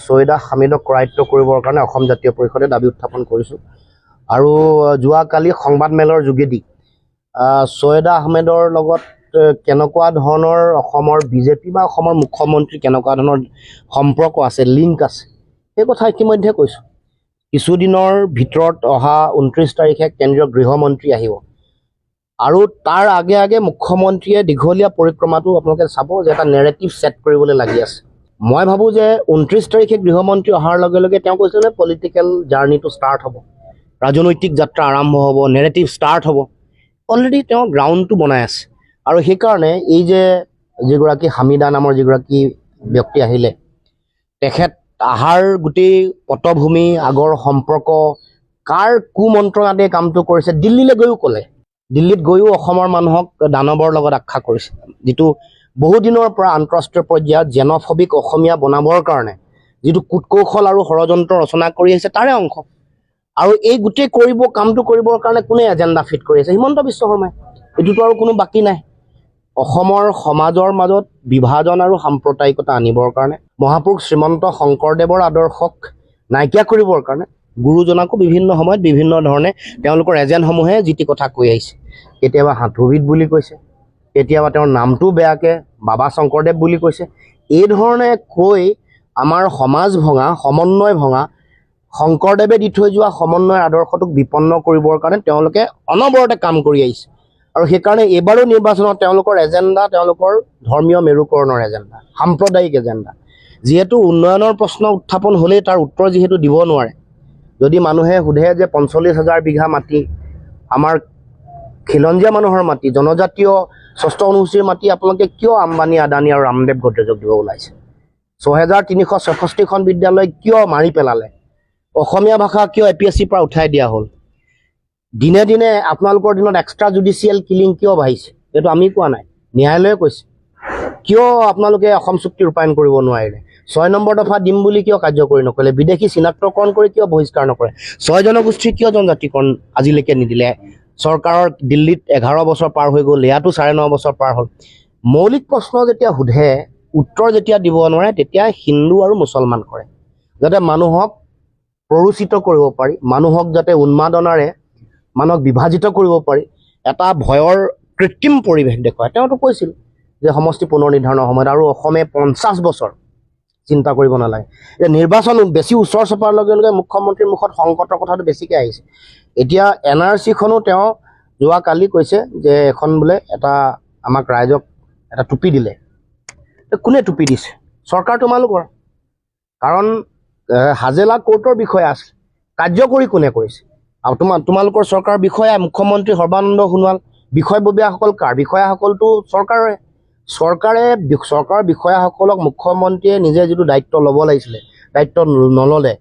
ছৈয়দা হামিদক কৰায়ত্ব কৰিবৰ কাৰণে অসম জাতীয় পৰিষদে দাবী উত্থাপন কৰিছোঁ আৰু যোৱাকালি সংবাদমেলৰ যোগেদি ছৈয়দা আহমেদৰ লগত কেনেকুৱা ধৰণৰ অসমৰ বিজেপি বা অসমৰ মুখ্যমন্ত্ৰী কেনেকুৱা ধৰণৰ সম্পৰ্ক আছে, লিংক আছে, সেই কথা ইতিমধ্যে কৈছোঁ। কিছুদিনৰ ভিতৰত অহা 29 তাৰিখে কেন্দ্ৰীয় গৃহমন্ত্ৰী আহিব আৰু তাৰ আগে আগে মুখ্যমন্ত্ৰীয়ে দীঘলীয়া পৰিক্ৰমাটো আপোনালোকে চাব যে এটা নেৰেটিভ ছেট কৰিবলৈ লাগি আছে। মই ভাবোঁ যে 29 তাৰিখে গৃহমন্ত্ৰী অহাৰ লগে লগে তেওঁ কৈছে যে পলিটিকেল জাৰ্ণিটো ষ্টাৰ্ট হ'ব, ৰাজনৈতিক যাত্ৰা আৰম্ভ হ'ব, নেৰেটিভ ষ্টাৰ্ট হ'ব। অলৰেডি তেওঁ গ্ৰাউণ্ডটো বনাই আছে আৰু সেইকাৰণে এই যে যিগৰাকী হামিদা নামৰ যিগৰাকী ব্যক্তি আহিলে, তেখেত আহাৰ গোটেই পটভূমি, আগৰ সম্পৰ্ক, কাৰ কুমন্ত্ৰণাতে কামটো কৰিছে, দিল্লীলৈ গৈও ক'লে। দিল্লীত গৈও অসমৰ মানুহক দানৱৰ লগত আখ্যা কৰিছে, যিটো বহুদিনৰ পৰা আন্তঃৰাষ্ট্ৰীয় পৰ্যায়ত জেনফবিক অসমীয়া বনাবৰ কাৰণে যিটো কূটকৌশল আৰু ষড়যন্ত্ৰ ৰচনা কৰি আহিছে তাৰে অংশ। আৰু এই গোটেই কামটো কৰিবৰ কাৰণে কোনে এজেণ্ডা ফিট কৰি আছে? হিমন্ত বিশ্ব শৰ্মাই। এইটোতো আৰু কোনো বাকী নাই। অসমৰ সমাজৰ মাজত বিভাজন আৰু সাম্প্ৰদায়িকতা আনিবৰ কাৰণে, মহাপুৰুষ শ্ৰীমন্ত শংকৰদেৱৰ আদৰ্শক নাইকিয়া কৰিবৰ কাৰণে গুৰুজনাকো বিভিন্ন সময়ত বিভিন্ন ধৰণে তেওঁলোকৰ এজেণ্টসমূহে যি টি কথা কৈ আহিছে। কেতিয়াবা হাতুৰিত বুলি কৈছে, কেতিয়াবা তেওঁৰ নামটো বেয়াকৈ বাবা শংকৰদেৱ বুলি কৈছে। এই ধৰণে কৈ আমাৰ সমাজ ভঙা, সমন্বয় ভঙা, শংকৰদেৱে দি থৈ যোৱা সমন্বয় আদৰ্শটোক বিপন্ন কৰিবৰ কাৰণে তেওঁলোকে অনবৰতে কাম কৰি আহিছে। আৰু সেইকাৰণে এইবাৰো নিৰ্বাচনত তেওঁলোকৰ এজেণ্ডা তেওঁলোকৰ ধৰ্মীয় মেৰুকৰণৰ এজেণ্ডা, সাম্প্ৰদায়িক এজেণ্ডা। যিহেতু উন্নয়নৰ প্ৰশ্ন উত্থাপন হ'লেই তাৰ উত্তৰ যিহেতু দিব নোৱাৰে। যদি মানুহে সোধে যে 45,000 বিঘা মাটি আমাৰ খিলঞ্জীয়া মানুহৰ মাটি, জনজাতীয় ষষ্ঠ অনুসূচীৰ মাটি আপোনালোকে কিয় আম্বানী, আদানী আৰু ৰামদেৱ গডৰেজক দিব ওলাইছে? 6,366খন বিদ্যালয় কিয় মাৰি পেলালে? অসমীয়া ভাষা কিয় APSCৰ পৰা উঠাই দিয়া হ'ল? দিনে দিনে আপোনালোকৰ দিনত এক্সট্ৰা জুডিচিয়েল কিলিং কিয় বাঢ়িছে? এইটো আমি কোৱা নাই, ন্যায়ালয়ে কৈছে। কিয় আপোনালোকে অসম চুক্তি ৰূপায়ণ কৰিব নোৱাৰিলে? 6 নম্বৰ দফা দিম বুলি কিয় কাৰ্যকৰী নকৰিলে? বিদেশী চিনাক্তকৰণ কৰি কিয় বহিষ্কাৰ নকৰে? 6 জনগোষ্ঠীৰ কিয় জনজাতিকৰণ আজিলৈকে নিদিলে? চৰকাৰৰ দিল্লীত 11 বছৰ পাৰ হৈ গ'ল, ইয়াতো 9.5 বছৰ পাৰ হ'ল। মৌলিক প্ৰশ্ন যেতিয়া সোধে, উত্তৰ যেতিয়া দিব নোৱাৰে, তেতিয়া হিন্দু আৰু মুছলমান কৰে, যাতে মানুহক প্ৰৰোচিত কৰিব পাৰি, মানুহক যাতে উন্মাদনাৰে মানুহক বিভাজিত কৰিব পাৰি, এটা ভয়ৰ কৃত্ৰিম পৰিৱেশ দেখুৱায়। তেওঁতো কৈছিল যে সমষ্টি পুনৰ নিৰ্ধাৰণৰ সময়ত আৰু অসমে 50 বছৰ চিন্তা কৰিব নালাগে। এতিয়া নিৰ্বাচন বেছি ওচৰ চপাৰ লগে লগে মুখ্যমন্ত্ৰীৰ মুখত সংকটৰ কথাটো বেছিকৈ আহিছে। এতিয়া NRCখনো তেওঁ যোৱাকালি কৈছে যে এখন বোলে এটা আমাক ৰাইজক এটা টুপি দিলে। কোনে টুপি দিছে? চৰকাৰ তোমালোকৰ। কাৰণ হাজেলা কোৰ্টৰ বিষয়া আছে, কাৰ্যকৰী কোনে কৰিছে? আৰু তোমালোকৰ চৰকাৰৰ বিষয়া মুখ্যমন্ত্ৰী সৰ্বানন্দ সোণোৱাল, বিষয়ববীয়াসকল কাৰ? বিষয়াসকলতো চৰকাৰৰে। চৰকাৰৰ বিষয়াসকলক মুখ্যমন্ত্ৰীয়ে নিজে যিটো দায়িত্ব ল'ব লাগিছিলে, দায়িত্ব নল'লে।